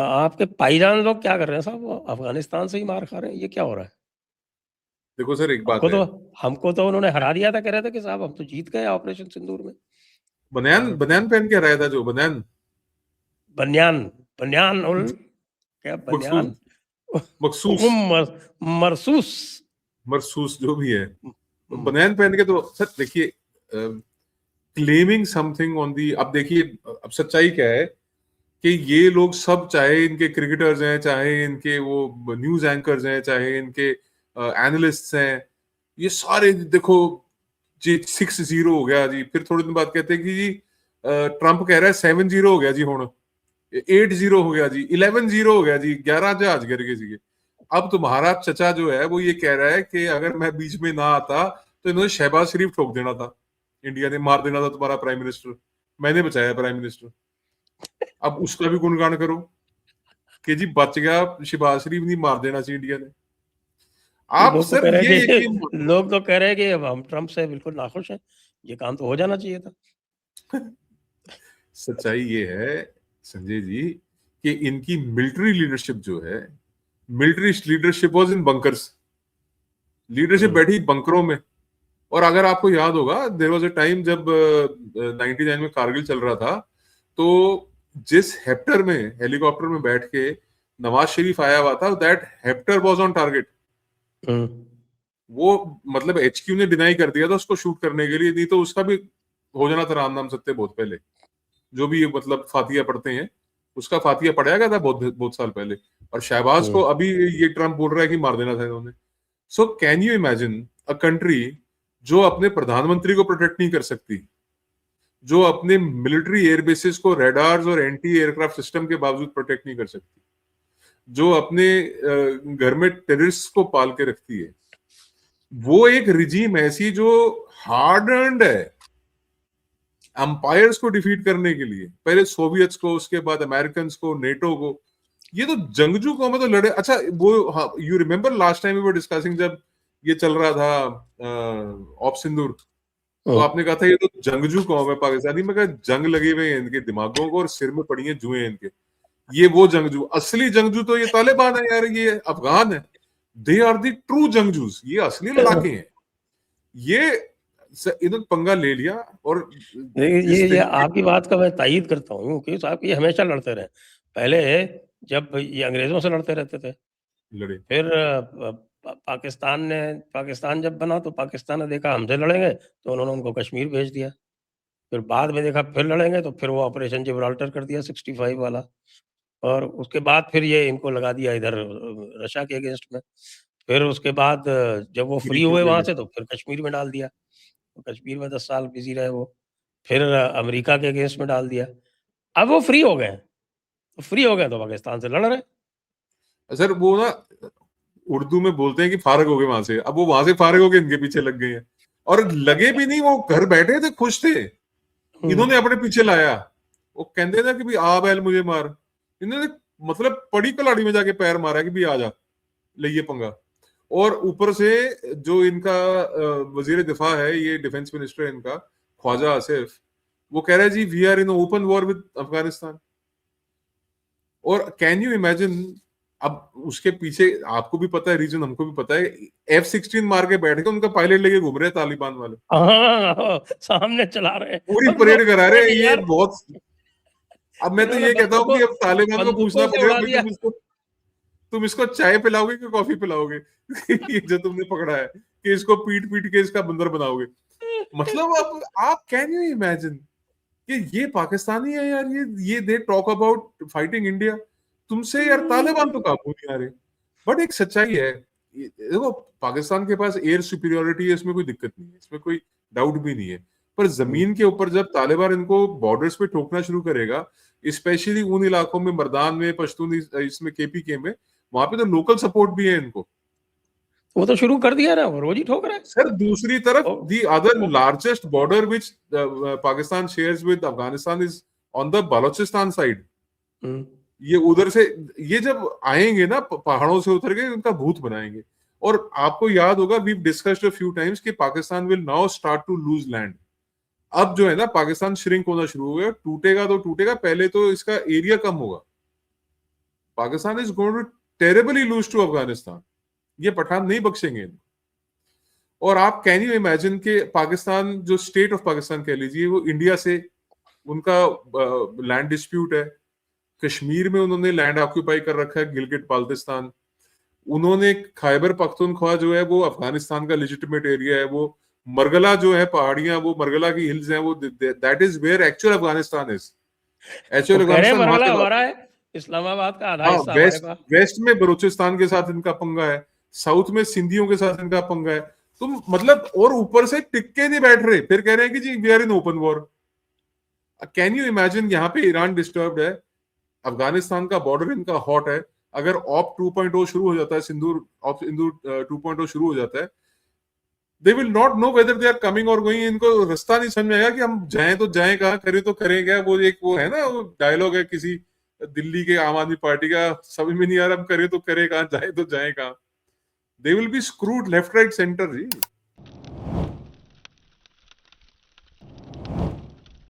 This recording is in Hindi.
आपके भाईजान लोग क्या कर रहे हैं साहब? वो अफगानिस्तान से ही मार खा रहे हैं, ये क्या हो रहा है? देखो सर, एक बात है, हमको तो उन्होंने हरा दिया था, कह रहे थे कि साहब हम तो जीत गए ऑपरेशन सिंदूर में। बनियान बनियान पहन के रहा था जो बनियान, बनियान, बनियान उल क्या मखसूस बनियान मखसूस मरसूस मरसूस जो भी है, तो बनियान पहन के, तो सर देखिए, क्लेमिंग समथिंग ऑन दी, अब देखिए अब सच्चाई क्या है कि ये लोग सब, चाहे इनके क्रिकेटर्स हैं, चाहे इनके वो न्यूज एंकर्स हैं, चाहे इनके एनालिस्ट्स हैं, ये सारे देखो जी 6-0 हो गया जी, फिर थोड़े दिन बाद कहते हैं कि जी ट्रंप कह रहा है 7-0 हो गया जी, हुण 8-0 हो गया जी, 11-0 हो गया जी, 11 जहाज गिर गए जी। अब तुम्हारा चचा जो है वो ये कह रहा है कि अगर मैं बीच में ना आता तो इन्होंने शहबाज शरीफ ठोक देना था, इंडिया ने मार देना था तुम्हारा प्राइम मिनिस्टर, मैंने बचाया प्राइम मिनिस्टर। अब उसका भी गुणगान करो कि जी बच गया, शहबाज शरीफ नहीं मार देना चाहिए इंडिया ने। आप लोग तो सर कह रहे ये हैं यकीन कि लोग तो कह रहे हैं कि अब हम ट्रम्प से बिल्कुल नाखुश हैं, ये काम तो हो जाना चाहिए था। सच्चाई ये है संजय जी कि इनकी मिलिट्री लीडरशिप जो है, military leadership was in bunkers, leadership बैठी बंकरों में। और अगर आपको याद होगा, देयर वाज अ टाइम जब 99 में कारगिल चल रहा था, तो जिस हेप्टर में, हेलीकॉप्टर में बैठ के नवाज शरीफ आया हुआ था, दैट हेप्टर वाज ऑन टारगेट। वो मतलब एचक्यू ने डिनाई कर दिया था उसको शूट करने के लिए, नहीं तो उसका भी हो जाना था राम नाम सत्य बहुत पहले। जो भी मतलब फातिया पढ़ते हैं, उसका फातिया पढ़ाया गया था बहुत बहुत साल पहले। और शहबाज को अभी ये ट्रम्प बोल रहा है कि मार देना था इन्होंने। So can you imagine a country जो अपने प्रधानमंत्री को प्रोटेक्ट नहीं कर सकती, जो अपने मिलिट्री एयरबेसिस को रेडार्स और एंटी एयरक्राफ्ट सिस्टम के बावजूद प्रोटेक्ट नहीं कर सकती, जो अपने घर में टेररिस्ट को पाल के रखती है, वो एक रिजीम ऐसी जो हार्डन्ड है अंपायर्स को डिफीट करने के लिए, पहले सोवियट्स को, उसके बाद अमेरिकन को, नेटो को, ये तो जंगजू कौम है तो लड़े। अच्छा वो, हाँ, you remember last time we were discussing, जब ये चल रहा था ऑप सिंदूर, तो आपने कहा था ये तो जंगजू कौम है पाकिस्तानी। में कहा जंग लगे हुए हैं इनके दिमागों को और सिर में पड़ी है जुएं इनके। ये वो जंगजू, असली जंगजू तो ये तालिबान है यार, ये अफगान है, दे आर दी ट्रू जंगजूस, ये असली लड़ाके हैं। ये इन्होंने पंगा ले लिया। और इस ये तरीके, आपकी बात का मैं तायीद करता हूँ कि साहब ये हमेशा लड़ते रहे। पहले जब ये अंग्रेजों से लड़ते रहते थे, लड़े फिर पाकिस्तान जब बना तो पाकिस्तान ने देखा हमसे लड़ेंगे तो उन्होंने उनको कश्मीर भेज दिया। फिर बाद में देखा फिर लड़ेंगे तो फिर वो ऑपरेशन जिब्राल्टर कर दिया 65 वाला। और उसके बाद फिर ये इनको लगा दिया इधर रशिया के अगेंस्ट में। फिर उसके बाद जब वो फ्री हुए वहां से तो फिर कश्मीर में डाल दिया। तो कश्मीर में 10 साल बिजी रहे वो। फिर अमेरिका के अगेंस्ट में डाल दिया। अब वो फ्री हो गए, तो फ्री हो गए तो पाकिस्तान से लड़ रहे। सर वो ना उर्दू में बोलते हैं कि फारग हो गए वहां से, अब वो वहां से फारग होके इनके पीछे लग गए हैं। और लगे भी नहीं, वो घर बैठे थे, खुश थे, इन्होंने अपने पीछे लाया। वो कहते ना कि भी आ बैल मुझे मार, इन्होंने मतलब पड़ी कलाड़ी में जाके पैर मारा कि भी आ जा, ले पंगा। और ऊपर से जो इनका वजीर दिफा है, ये डिफेंस मिनिस्टर है इनका, ख्वाजा आसिफ, वो कह रहा है जी we are in open war with Afghanistan. और कैन यू इमेजिन, अब उसके पीछे आपको भी पता है रीजन, हमको भी पता है, F-16 मार के बैठ गए, उनका पायलट लेके घूम रहे हैं तालिबान वाले, सामने चला रहे हैं पूरी और परेड करा रहे हैं। ये यार बहुत, अब मैं तो इन्होंने ये कहता हूँ कि अब तालिबान को बंदूकों पूछना से पड़ेगा उड़ा भाई, दिया। तुम इसको चाय पिलाओगे कि कॉफी पिलाओगे? ये जो तुमने पकड़ा है कि इसको पीट पीट के इसका बंदर बनाओगे। मतलब अब आप कैन यू इमेजिन कि ये पाकिस्तानी है यार, ये they talk about fighting India, तुमसे यार तालिबान तो काबू नहीं आ रहे। बट एक सच्चाई है, देखो पाकिस्तान के पास एयर सुपीरियोरिटी है, इसमें कोई दिक्कत नहीं है, इसमें कोई डाउट भी नहीं है। पर जमीन के ऊपर जब तालिबान इनको बॉर्डर्स पे ठोकना शुरू करेगा, स्पेशली उन इलाकों में, मर्दान में, पश्तून इसमें, केपीके में, वहां पे तो लोकल सपोर्ट भी है इनको। वो तो शुरू कर दिया ना, वो रोज ही ठोक रहे हैं। सर दूसरी तरफ oh, the other oh, largest border which Pakistan shares with Afghanistan is on the Balochistan side. ये उधर से, ये जब आएंगे ना पहाड़ों से उतर के, उनका भूत बनाएंगे। और आपको याद होगा, we discussed a few times कि Pakistan will now start to lose land. अब जो है ना, पाकिस्तान श्रिंक होना शुरू हो गया, टूटेगा तो टूटेगा, पहले तो इसका एरिया कम होगा। Pakistan is going to terribly lose to Afghanistan. ये पठान नहीं बख्शेंगे। और आप कैन यू इमेजिन कि पाकिस्तान, जो स्टेट ऑफ पाकिस्तान कह लीजिए, वो इंडिया से उनका लैंड डिस्प्यूट है। कश्मीर में उन्होंने लैंड ऑक्यूपाई कर रखा है, गिलगिट बाल्टिस्तान। उन्होंने खैबर पख्तूनख्वा जो है वो अफगानिस्तान का लेजिटिमेट एरिया है। वो मरगला जो है पहाड़ियां, वो मरगला की हिल्स हैं, वो that is where actual Afghanistan is. Actual वो कह रहे हैं अफगानिस्तान वहां मरहला से, हमारा है, इस्लामाबाद का आधा हाँ, हिस्सा हमारे पास। वेस्ट में बलूचिस्तान के साथ इनका पंगा है, साउथ में सिंधियों के साथ इनका पंगा है। तो मतलब, और ऊपर से टिक के नहीं बैठ रहे, फिर कह रहे हैं कि जी we are in open war. Can you imagine, यहाँ पे ईरान डिस्टर्ब्ड है, अफगानिस्तान का बॉर्डर इनका हॉट है। अगर ऑप 2.0 शुरू हो जाता है, सिंदूर ऑप सिंदूर 2.0 शुरू हो जाता है, they will not know whether they are coming और गोइंग। इनको रास्ता नहीं समझ में आएगा कि हम जाएं तो जाएं कहाँ, करें तो करें क्या। वो एक वो है ना, वो डायलॉग है किसी दिल्ली के आम आदमी पार्टी का, समझ में नहीं आ रहा हम करें तो करें कहाँ, जाए तो जाए कहाँ। They will be screwed left right centre ji.